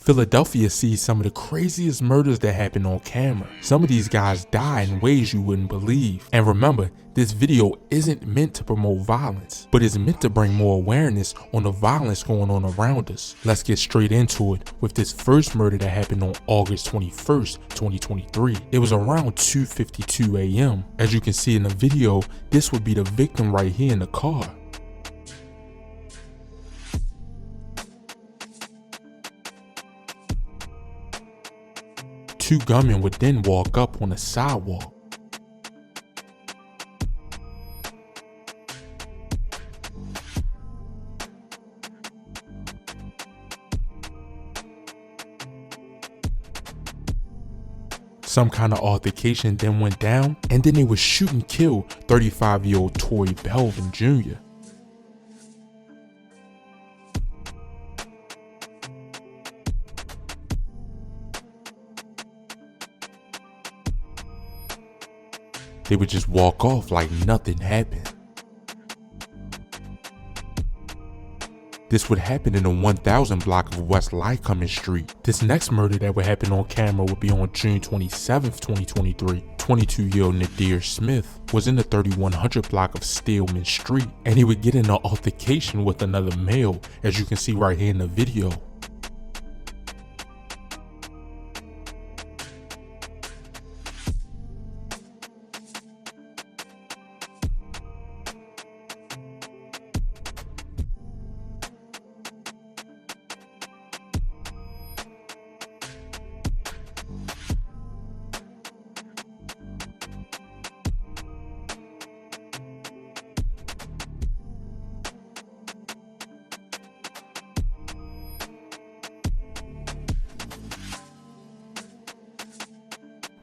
Philadelphia sees some of the craziest murders that happen on camera. Some of these guys die in ways you wouldn't believe. And remember, this video isn't meant to promote violence, but it's meant to bring more awareness on the violence going on around us. Let's get straight into it with this first murder that happened on August 21st, 2023. It was around 2:52 a.m. As you can see in the video, this would be the victim right here in the car. Two gunmen would then walk up on the sidewalk. Some kind of altercation then went down, and then they would shoot and kill 35-year-old Tory Belvin Jr. They would just walk off like nothing happened. This would happen in the 1000 block of West Lycoming Street. This next murder that would happen on camera would be on June 27th, 2023. 22-year-old Nadir Smith was in the 3100 block of Stillman Street, and he would get in an altercation with another male, as you can see right here in the video.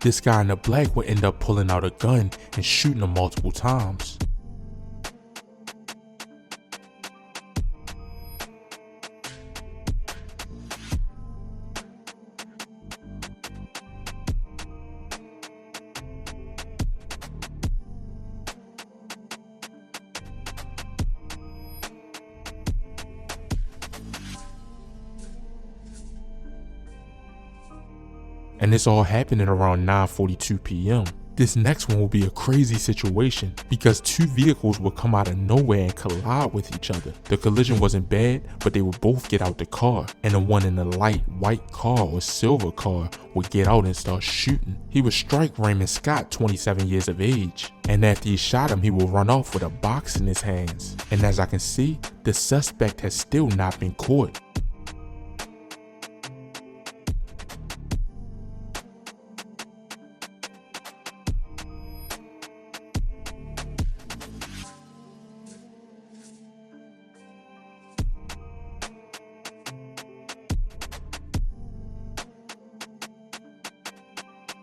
This guy in the black would end up pulling out a gun and shooting him multiple times. And this all happened at around 9:42 p.m. This next one will be a crazy situation because two vehicles would come out of nowhere and collide with each other. The collision wasn't bad, but they would both get out the car, and the one in the light white car or silver car would get out and start shooting. He would strike Raymond Scott, 27 years of age, and after he shot him, he would run off with a box in his hands. And as I can see, the suspect has still not been caught.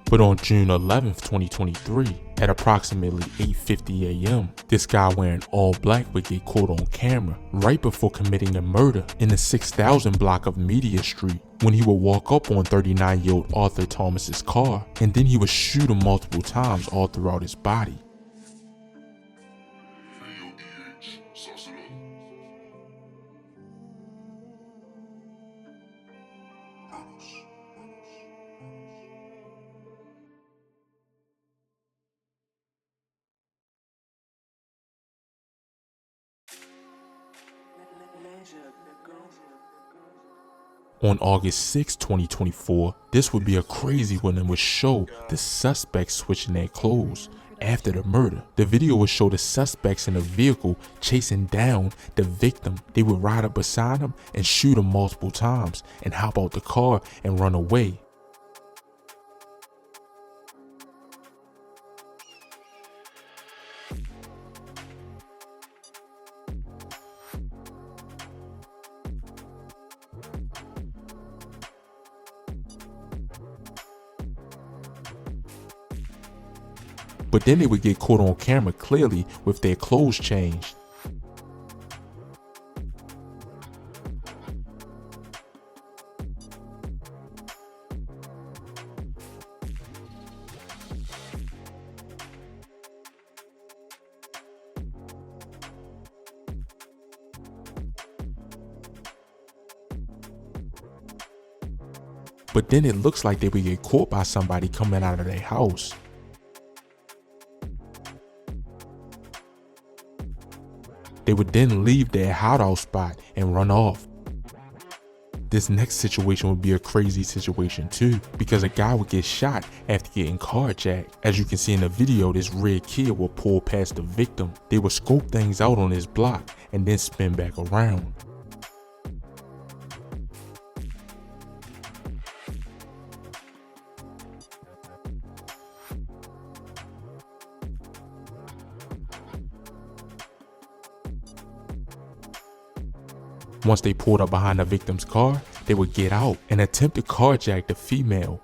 But on June 11th, 2023, at approximately 8:50 a.m., this guy wearing all black would get caught on camera right before committing the murder in the 6000 block of Media Street, when he would walk up on 39-year-old Arthur Thomas's car, and then he would shoot him multiple times all throughout his body. On August 6, 2024, this would be a crazy one and would show the suspects switching their clothes after the murder. The video would show the suspects in a vehicle chasing down the victim. They would ride up beside him and shoot him multiple times and hop out the car and run away. But then they would get caught on camera clearly with their clothes changed. but then it looks like they would get caught by somebody coming out of their house. They would then leave their hideout spot and run off. This next situation would be a crazy situation too, because a guy would get shot after getting carjacked. As you can see in the video, this red kid will pull past the victim. They would scope things out on his block and then spin back around. Once they pulled up behind the victim's car, they would get out and attempt to carjack the female.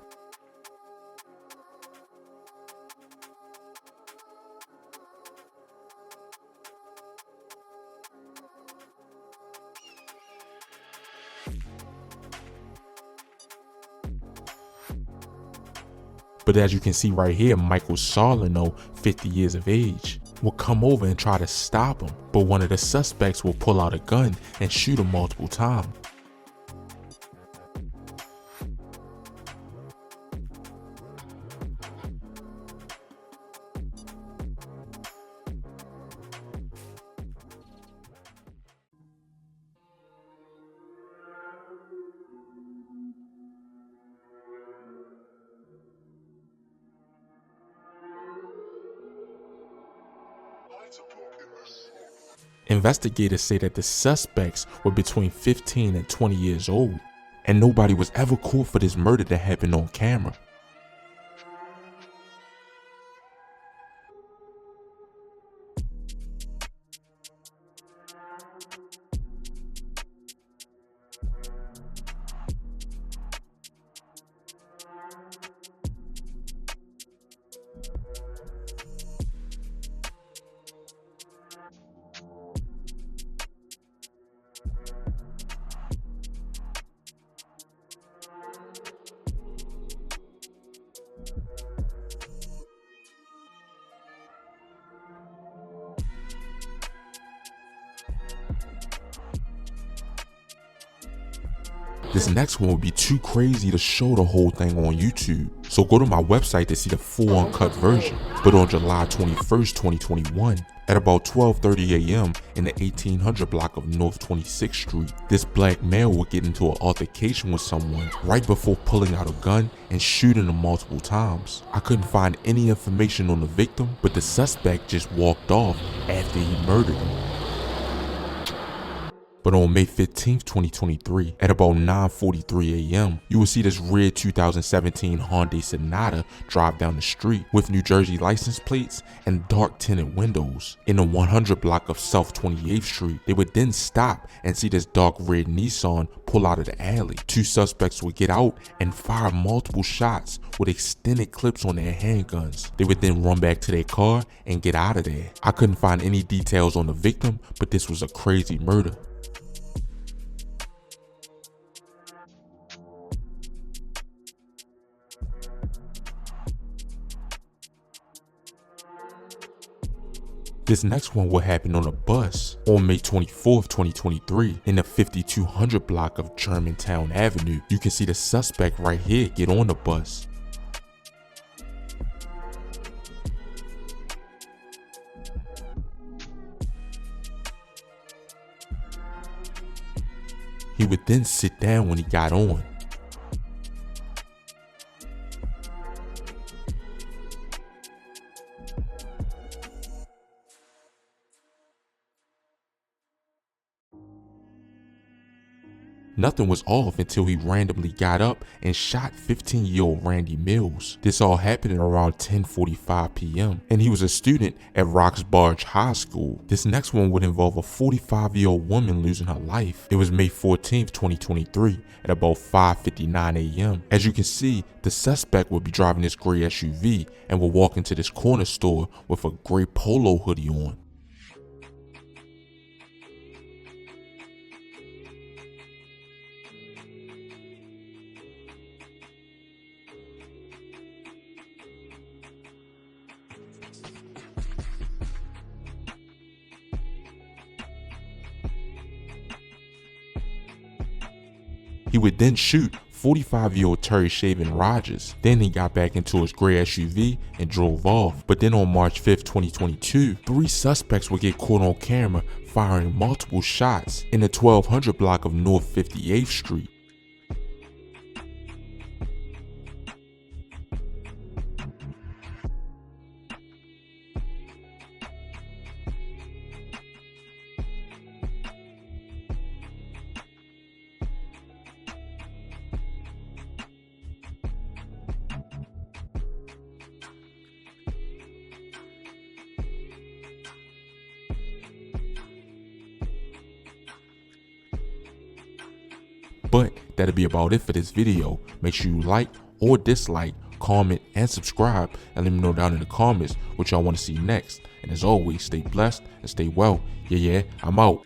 But as you can see right here, Michael Solano, 50 years of age, will come over and try to stop him, but one of the suspects will pull out a gun and shoot him multiple times. Investigators say that the suspects were between 15 and 20 years old, and nobody was ever caught for this murder that happened on camera. This next one would be too crazy to show the whole thing on YouTube, so go to my website to see the full uncut version. But on July 21st, 2021, at about 12:30 a.m. in the 1800 block of North 26th Street, this black male would get into an altercation with someone right before pulling out a gun and shooting them multiple times. I couldn't find any information on the victim, but the suspect just walked off after he murdered him. But on May 15th, 2023, at about 9:43 a.m., you will see this red 2017 Hyundai Sonata drive down the street with New Jersey license plates and dark tinted windows. In the 100 block of South 28th Street, they would then stop and see this dark red Nissan pull out of the alley. Two suspects would get out and fire multiple shots with extended clips on their handguns. They would then run back to their car and get out of there. I couldn't find any details on the victim, but this was a crazy murder. This next one will happen on a bus on May 24th, 2023 in the 5200 block of Germantown Avenue. You can see the suspect right here get on the bus. He would then sit down when he got on. Nothing was off until he randomly got up and shot 15-year-old Randy Mills. This all happened at around 10:45 p.m. and he was a student at Roxbarge High School. This next one would involve a 45-year-old woman losing her life. It was May 14th, 2023 at about 5:59 a.m. As you can see, the suspect would be driving this gray SUV and will walk into this corner store with a gray polo hoodie on. He would then shoot 45-year-old Terry Shaven Rogers. Then he got back into his gray SUV and drove off. But then on March 5th, 2022, 3 suspects would get caught on camera firing multiple shots in the 1200 block of North 58th Street. But that'll be about it for this video. Make sure you like or dislike, comment, and subscribe, and let me know down in the comments what y'all want to see next. And as always, stay blessed and stay well. Yeah, I'm out.